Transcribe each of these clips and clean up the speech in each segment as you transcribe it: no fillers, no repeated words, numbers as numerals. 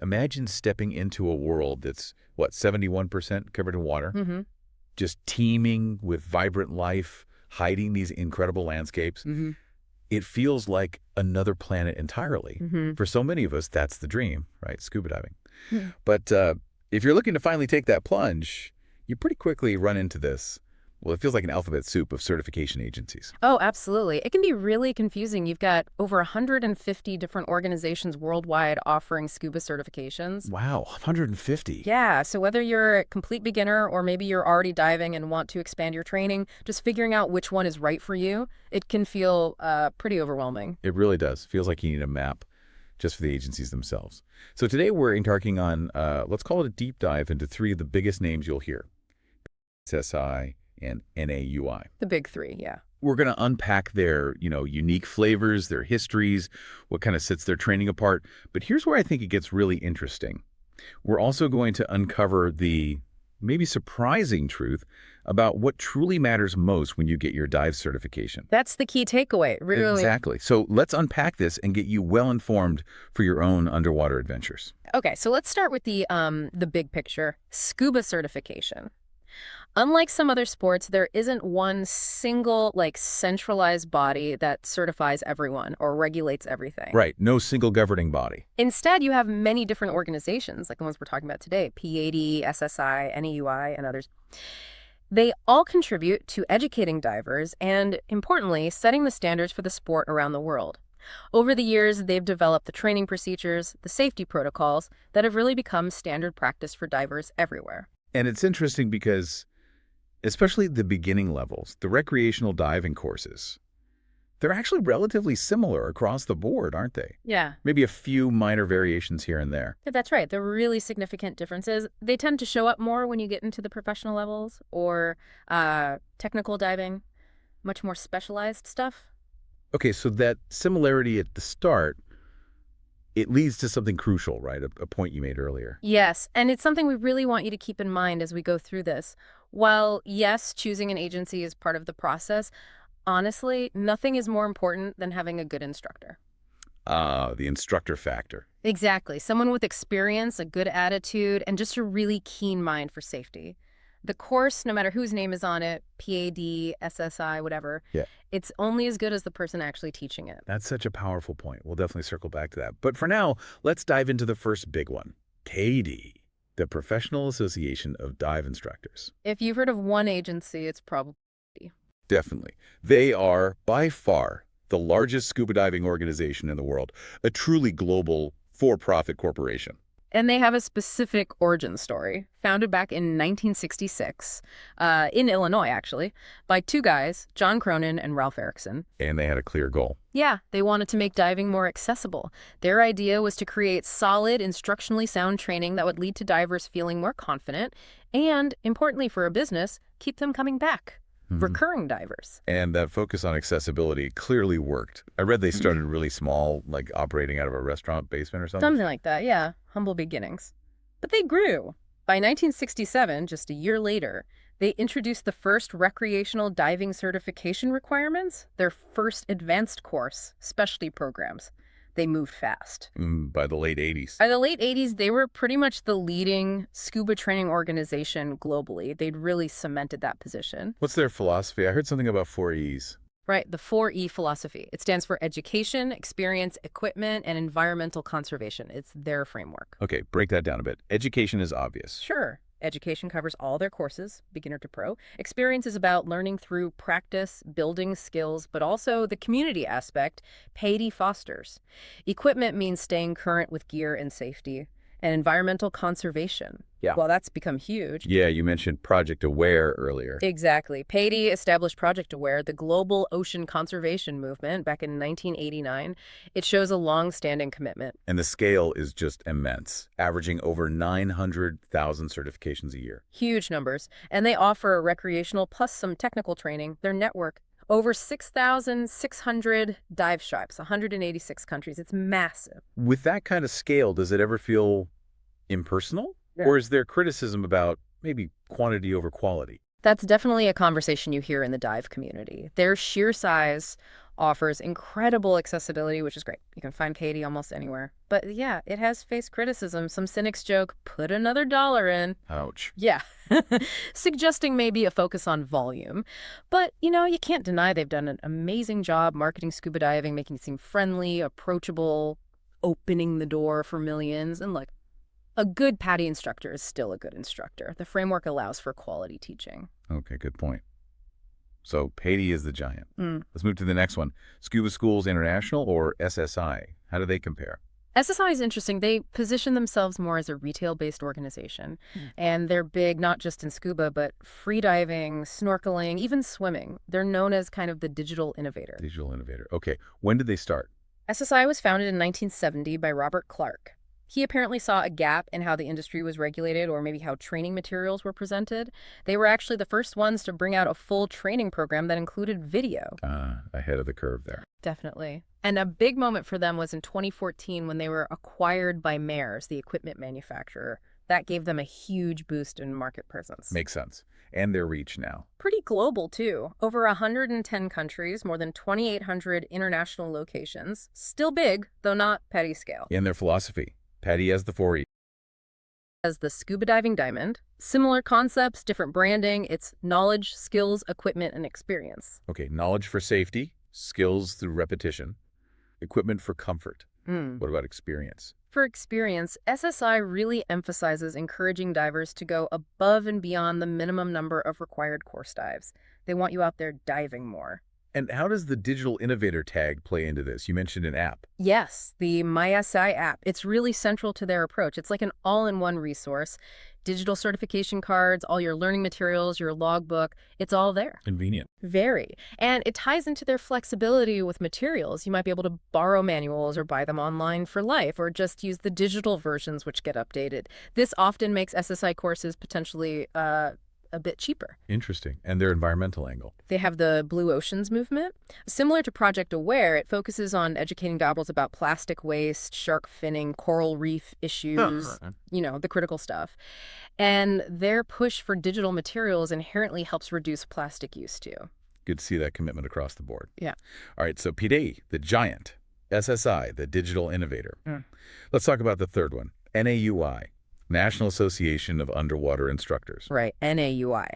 Imagine stepping into a world that's, what, 71% covered in water, Mm-hmm. just teeming with vibrant life, hiding these incredible landscapes. Mm-hmm. It feels like another planet entirely. Mm-hmm. For so many of us, that's the dream, right? Scuba diving. Hmm. But if you're looking to finally take that plunge, you pretty quickly run into this. Well, it feels like an alphabet soup of certification agencies. Oh, absolutely. It can be really confusing. You've got over 150 different organizations worldwide offering scuba certifications. Wow, 150. Yeah, so whether you're a complete beginner or maybe you're already diving and want to expand your training, just figuring out which one is right for you, it can feel pretty overwhelming. It really does. Feels like you need a map just for the agencies themselves. So today we're embarking on, let's call it a deep dive into three of the biggest names you'll hear: SSI and NAUI. The big three, yeah. We're going to unpack their, unique flavors, their histories, what kind of sets their training apart. But here's where I think it gets really interesting. We're also going to uncover the maybe surprising truth about what truly matters most when you get your dive certification. That's the key takeaway, really. Exactly. So let's unpack this and get you well informed for your own underwater adventures. Okay, so let's start with the big picture, scuba certification. Unlike some other sports, there isn't one single, centralized body that certifies everyone or regulates everything. Right. No single governing body. Instead, you have many different organizations, like the ones we're talking about today, PADI, SSI, NAUI, and others. They all contribute to educating divers and, importantly, setting the standards for the sport around the world. Over the years, they've developed the training procedures, the safety protocols that have really become standard practice for divers everywhere. And it's interesting because, especially the beginning levels, the recreational diving courses, they're actually relatively similar across the board, aren't they? Yeah. Maybe a few minor variations here and there. That's right. They're really significant differences. They tend to show up more when you get into the professional levels or technical diving, much more specialized stuff. Okay, so that similarity at the start, it leads to something crucial, right? A point you made earlier. Yes, and it's something we really want you to keep in mind as we go through this. While, yes, choosing an agency is part of the process, honestly, nothing is more important than having a good instructor. The instructor factor. Exactly. Someone with experience, a good attitude, and just a really keen mind for safety. The course, no matter whose name is on it, PAD, SSI, whatever, Yeah. it's only as good as the person actually teaching it. That's such a powerful point. We'll definitely circle back to that. But for now, let's dive into the first big one, PADI, the Professional Association of Dive Instructors. If you've heard of one agency, it's probably. Definitely. They are, by far, the largest scuba diving organization in the world, a truly global for-profit corporation. And they have a specific origin story, founded back in 1966, in Illinois, actually, by two guys, John Cronin and Ralph Erickson. And they had a clear goal. Yeah, they wanted to make diving more accessible. Their idea was to create solid, instructionally sound training that would lead to divers feeling more confident and, importantly for a business, keep them coming back. Recurring divers. And that focus on accessibility clearly worked. I read they started really small, like operating out of a restaurant basement or something. Something like that, yeah. Humble beginnings. But they grew. By 1967, just a year later, they introduced the first recreational diving certification requirements, their first advanced course, specialty programs. They moved fast. By the late 80s. By the late 80s, they were pretty much the leading scuba training organization globally. They'd really cemented that position. What's their philosophy? I heard something about 4 E's. Right, the 4E philosophy. It stands for education, experience, equipment, and environmental conservation. It's their framework. Okay, break that down a bit. Education is obvious. Sure. Education covers all their courses, beginner to pro. Experience is about learning through practice, building skills, but also the community aspect PADI fosters. Equipment means staying current with gear and safety. And environmental conservation. Yeah. Well, that's become huge. Yeah, you mentioned Project Aware earlier. Exactly. PADI established Project Aware, the global ocean conservation movement, back in 1989. It shows a long-standing commitment. And the scale is just immense, averaging over 900,000 certifications a year. Huge numbers. And they offer recreational plus some technical training. Their network, over 6,600 dive shops, 186 countries. It's massive. With that kind of scale, does it ever feel impersonal? Yeah. Or is there criticism about maybe quantity over quality? That's definitely a conversation you hear in the dive community. Their sheer size offers incredible accessibility, which is great. You can find PADI almost anywhere. But yeah, it has faced criticism. Some cynics joke, put another dollar in. Ouch. Yeah. Suggesting maybe a focus on volume. But, you can't deny they've done an amazing job marketing scuba diving, making it seem friendly, approachable, opening the door for millions. And look, a good PADI instructor is still a good instructor. The framework allows for quality teaching. Okay, good point. So PADI is the giant. Mm. Let's move to the next one. Scuba Schools International, or SSI. How do they compare? SSI is interesting. They position themselves more as a retail-based organization, and they're big not just in scuba, but freediving, snorkeling, even swimming. They're known as kind of the digital innovator. Digital innovator. Okay, when did they start? SSI was founded in 1970 by Robert Clark. He apparently saw a gap in how the industry was regulated or maybe how training materials were presented. They were actually the first ones to bring out a full training program that included video. Ahead of the curve there. Definitely. And a big moment for them was in 2014 when they were acquired by Maersk, the equipment manufacturer. That gave them a huge boost in market presence. Makes sense. And their reach now. Pretty global, too. Over 110 countries, more than 2,800 international locations. Still big, though not PADI scale. And their philosophy. PADI as the 4E. As the scuba diving diamond. Similar concepts, different branding. It's knowledge, skills, equipment, and experience. Okay, knowledge for safety, skills through repetition, equipment for comfort. What about experience? For experience, SSI really emphasizes encouraging divers to go above and beyond the minimum number of required course dives. They want you out there diving more. And how does the digital innovator tag play into this? You mentioned an app. Yes, the MySI app. It's really central to their approach. It's like an all-in-one resource. Digital certification cards, all your learning materials, your logbook, it's all there. Convenient. Very. And it ties into their flexibility with materials. You might be able to borrow manuals or buy them online for life, or just use the digital versions which get updated. This often makes SSI courses potentially a bit cheaper. Interesting. And their environmental angle. They have the Blue Oceans movement. Similar to Project Aware, it focuses on educating divers about plastic waste, shark finning, coral reef issues, the critical stuff. And their push for digital materials inherently helps reduce plastic use too. Good to see that commitment across the board. Yeah. All right, so PADI, the giant. SSI, the digital innovator. Let's talk about the third one. NAUI. National Association of Underwater Instructors. Right, NAUI.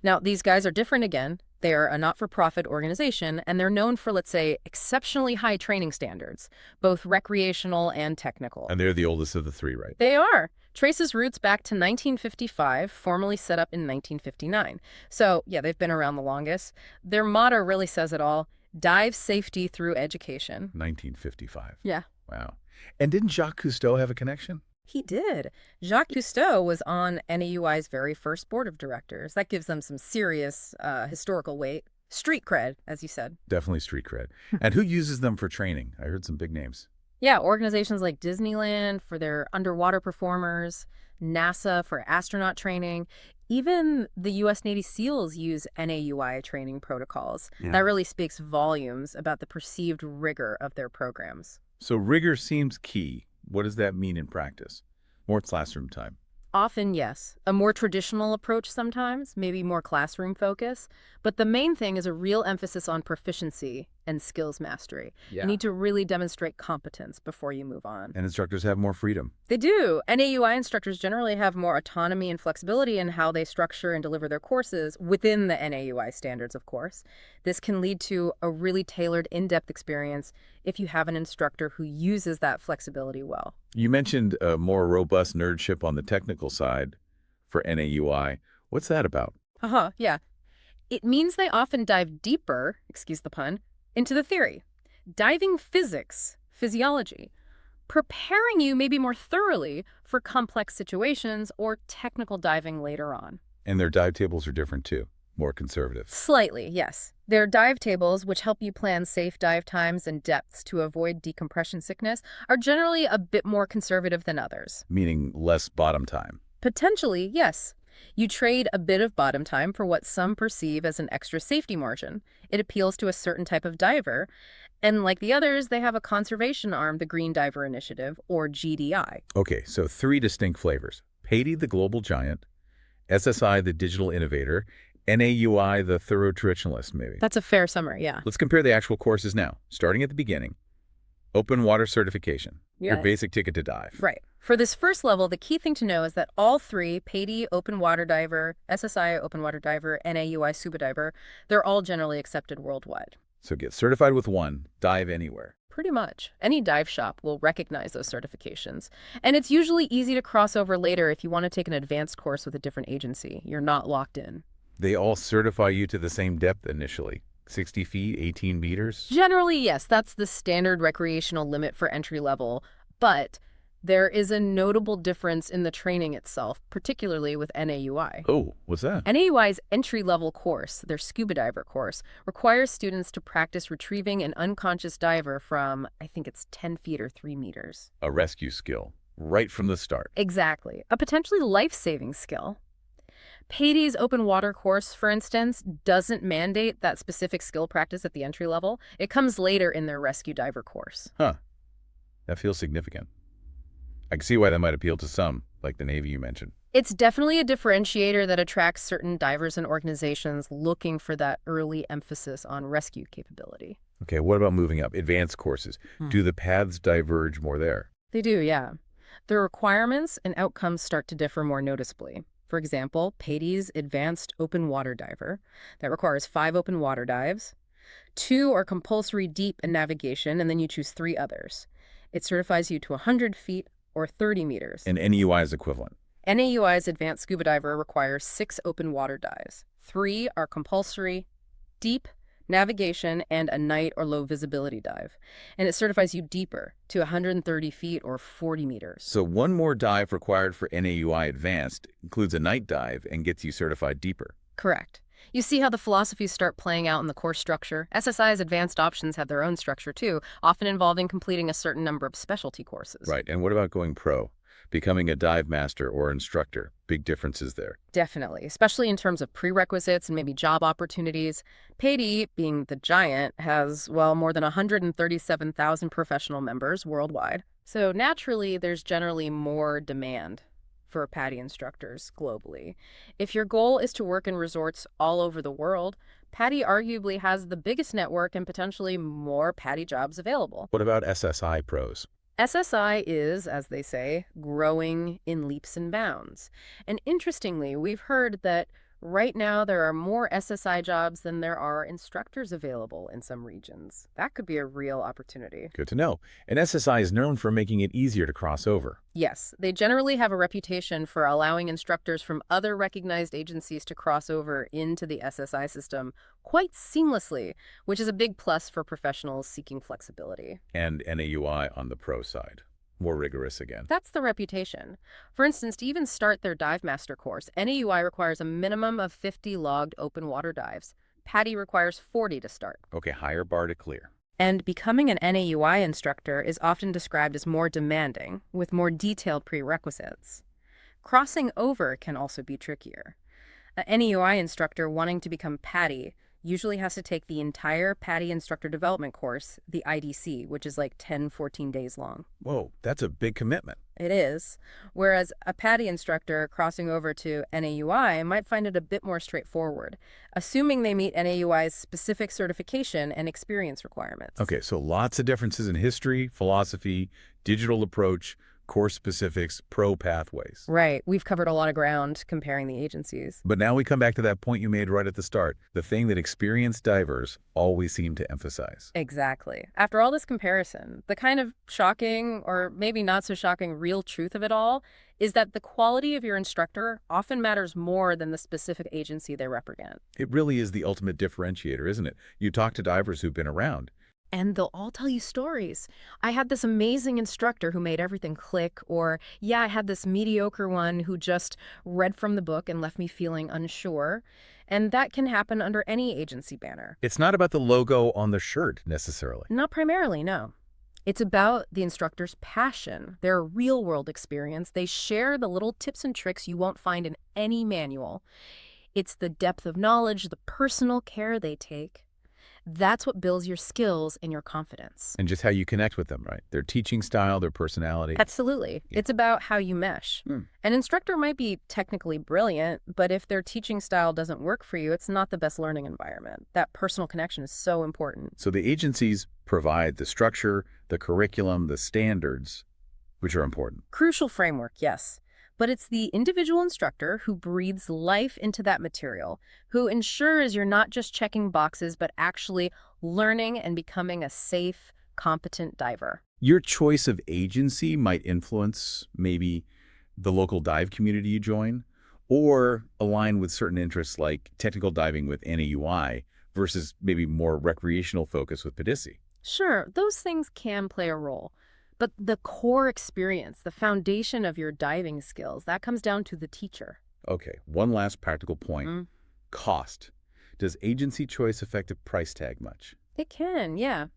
Now, these guys are different again. They are a not-for-profit organization, and they're known for, let's say, exceptionally high training standards, both recreational and technical. And they're the oldest of the three, right? They are. Traces roots back to 1955, formally set up in 1959. So, yeah, they've been around the longest. Their motto really says it all: dive safety through education. 1955. Yeah. Wow. And didn't Jacques Cousteau have a connection? He did. Jacques Cousteau was on NAUI's very first board of directors. That gives them some serious historical weight. Street cred, as you said. Definitely street cred. And who uses them for training? I heard some big names. Yeah, organizations like Disneyland for their underwater performers, NASA for astronaut training. Even the U.S. Navy SEALs use NAUI training protocols. Yeah. That really speaks volumes about the perceived rigor of their programs. So rigor seems key. What does that mean in practice? More classroom time. Often, yes. A more traditional approach sometimes, maybe more classroom focus. But the main thing is a real emphasis on proficiency and skills mastery. Yeah. You need to really demonstrate competence before you move on. And instructors have more freedom. They do. NAUI instructors generally have more autonomy and flexibility in how they structure and deliver their courses within the NAUI standards, of course. This can lead to a really tailored, in-depth experience if you have an instructor who uses that flexibility well. You mentioned a more robust nerdship on the technical side for NAUI. What's that about? Yeah. It means they often dive deeper, excuse the pun, into the theory. Diving physics, physiology, preparing you maybe more thoroughly for complex situations or technical diving later on. And their dive tables are different too, more conservative. Slightly, yes. Their dive tables, which help you plan safe dive times and depths to avoid decompression sickness, are generally a bit more conservative than others. Meaning less bottom time. Potentially, yes. You trade a bit of bottom time for what some perceive as an extra safety margin. It appeals to a certain type of diver, and like the others, they have a conservation arm, the Green Diver Initiative, or GDI. Okay, so three distinct flavors. PADI, the global giant, SSI, the digital innovator, NAUI, the thorough traditionalist, maybe. That's a fair summary, yeah. Let's compare the actual courses now, starting at the beginning. Open water certification, your Yeah. basic ticket to dive. Right. For this first level, the key thing to know is that all three, PADI, open water diver, SSI, open water diver, NAUI, scuba diver, they're all generally accepted worldwide. So get certified with one, dive anywhere. Pretty much. Any dive shop will recognize those certifications. And it's usually easy to cross over later if you want to take an advanced course with a different agency. You're not locked in. They all certify you to the same depth initially, 60 feet, 18 meters. Generally, yes, that's the standard recreational limit for entry level, but there is a notable difference in the training itself, particularly with NAUI. Oh, what's that? NAUI's entry-level course, their scuba diver course, requires students to practice retrieving an unconscious diver from, I think it's 10 feet or 3 meters. A rescue skill, right from the start. Exactly. A potentially life-saving skill. PADI's open water course, for instance, doesn't mandate that specific skill practice at the entry level. It comes later in their rescue diver course. Huh. That feels significant. I can see why that might appeal to some, like the Navy you mentioned. It's definitely a differentiator that attracts certain divers and organizations looking for that early emphasis on rescue capability. Okay, what about moving up? Advanced courses. Do the paths diverge more there? They do, yeah. The requirements and outcomes start to differ more noticeably. For example, PADI's Advanced Open Water Diver, that requires 5 open water dives. 2 are compulsory deep and navigation, and then you choose 3 others. It certifies you to 100 feet or 30 meters. And NEUI is equivalent. NAUI's Advanced Scuba Diver requires 6 open water dives. 3 are compulsory, deep, navigation, and a night or low visibility dive. And it certifies you deeper to 130 feet or 40 meters. So one more dive required for NAUI Advanced includes a night dive and gets you certified deeper. Correct. You see how the philosophies start playing out in the course structure? SSI's advanced options have their own structure too, often involving completing a certain number of specialty courses. Right, and what about going pro? Becoming a dive master or instructor? Big differences there. Definitely, especially in terms of prerequisites and maybe job opportunities. PADI, being the giant, has, well, more than 137,000 professional members worldwide. So naturally, there's generally more demand for PADI instructors globally. If your goal is to work in resorts all over the world, PADI arguably has the biggest network and potentially more PADI jobs available. What about SSI pros? SSI is, as they say, growing in leaps and bounds. And interestingly, we've heard that right now there are more SSI jobs than there are instructors available in some regions. That could be a real opportunity. Good to know. And SSI is known for making it easier to cross over. Yes, they generally have a reputation for allowing instructors from other recognized agencies to cross over into the SSI system quite seamlessly, which is a big plus for professionals seeking flexibility. And NAUI on the pro side. More rigorous again. That's the reputation. For instance, to even start their dive master course, NAUI requires a minimum of 50 logged open water dives. PADI requires 40 to start. Okay, higher bar to clear. And becoming an NAUI instructor is often described as more demanding, with more detailed prerequisites. Crossing over can also be trickier. A NAUI instructor wanting to become PADI usually has to take the entire PADI instructor development course, the IDC, which is like 10-14 days long. Whoa, that's a big commitment. It is. Whereas a PADI instructor crossing over to NAUI might find it a bit more straightforward, assuming they meet NAUI's specific certification and experience requirements. Okay, so lots of differences in history, philosophy, digital approach, course specifics, pro pathways. Right. We've covered a lot of ground comparing the agencies. But now we come back to that point you made right at the start, the thing that experienced divers always seem to emphasize. Exactly. After all this comparison, the kind of shocking, or maybe not so shocking, real truth of it all is that the quality of your instructor often matters more than the specific agency they represent. It really is the ultimate differentiator, isn't it? You talk to divers who've been around. And they'll all tell you stories. I had this amazing instructor who made everything click, or yeah, I had this mediocre one who just read from the book and left me feeling unsure. And that can happen under any agency banner. It's not about the logo on the shirt, necessarily. Not primarily, no. It's about the instructor's passion, their real-world experience. They share the little tips and tricks you won't find in any manual. It's the depth of knowledge, the personal care they take. That's what builds your skills and your confidence. And just how you connect with them, right? Their teaching style, their personality. Absolutely. Yeah. It's about how you mesh. Hmm. An instructor might be technically brilliant, but if their teaching style doesn't work for you, it's not the best learning environment. That personal connection is so important. So the agencies provide the structure, the curriculum, the standards, which are important. Crucial framework, yes. But it's the individual instructor who breathes life into that material, who ensures you're not just checking boxes, but actually learning and becoming a safe, competent diver. Your choice of agency might influence maybe the local dive community you join or align with certain interests like technical diving with NAUI versus maybe more recreational focus with PADI. Sure, those things can play a role. But the core experience, the foundation of your diving skills, that comes down to the teacher. Okay, one last practical point. Mm. Cost. Does agency choice affect a price tag much? It can, yeah.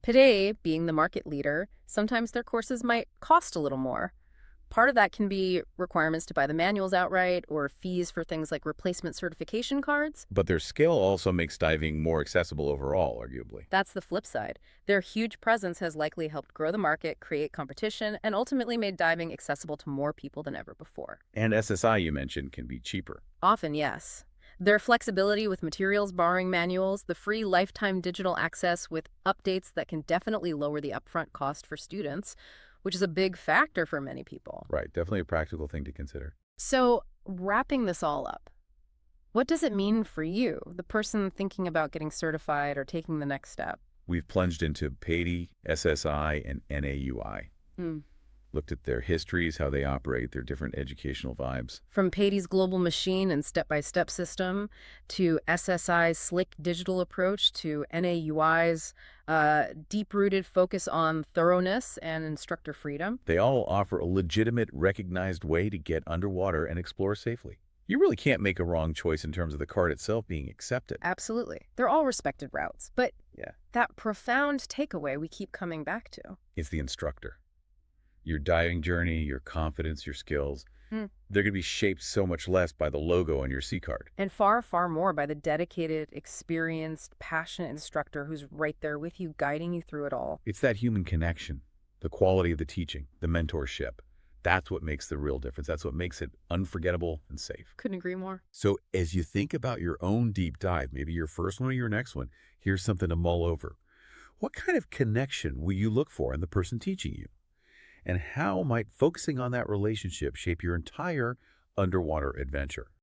PADI, being the market leader, sometimes their courses might cost a little more. Part of that can be requirements to buy the manuals outright or fees for things like replacement certification cards. But their scale also makes diving more accessible overall, arguably. That's the flip side. Their huge presence has likely helped grow the market, create competition, and ultimately made diving accessible to more people than ever before. And SSI, you mentioned, can be cheaper. Often, yes. Their flexibility with materials borrowing manuals, the free lifetime digital access with updates that can definitely lower the upfront cost for students, which is a big factor for many people. Right, definitely a practical thing to consider. So, wrapping this all up, what does it mean for you, the person thinking about getting certified or taking the next step? We've plunged into PADI, SSI, and NAUI. Hmm. Looked at their histories, how they operate, their different educational vibes. From PADI's global machine and step-by-step system to SSI's slick digital approach to NAUI's deep-rooted focus on thoroughness and instructor freedom. They all offer a legitimate, recognized way to get underwater and explore safely. You really can't make a wrong choice in terms of the card itself being accepted. Absolutely. They're all respected routes. But Yeah. that profound takeaway we keep coming back to. It's the instructor. Your diving journey, your confidence, your skills, Hmm. they're going to be shaped so much less by the logo on your C card. And far, far more by the dedicated, experienced, passionate instructor who's right there with you, guiding you through it all. It's that human connection, the quality of the teaching, the mentorship. That's what makes the real difference. That's what makes it unforgettable and safe. Couldn't agree more. So as you think about your own deep dive, maybe your first one or your next one, here's something to mull over. What kind of connection will you look for in the person teaching you? And how might focusing on that relationship shape your entire underwater adventure?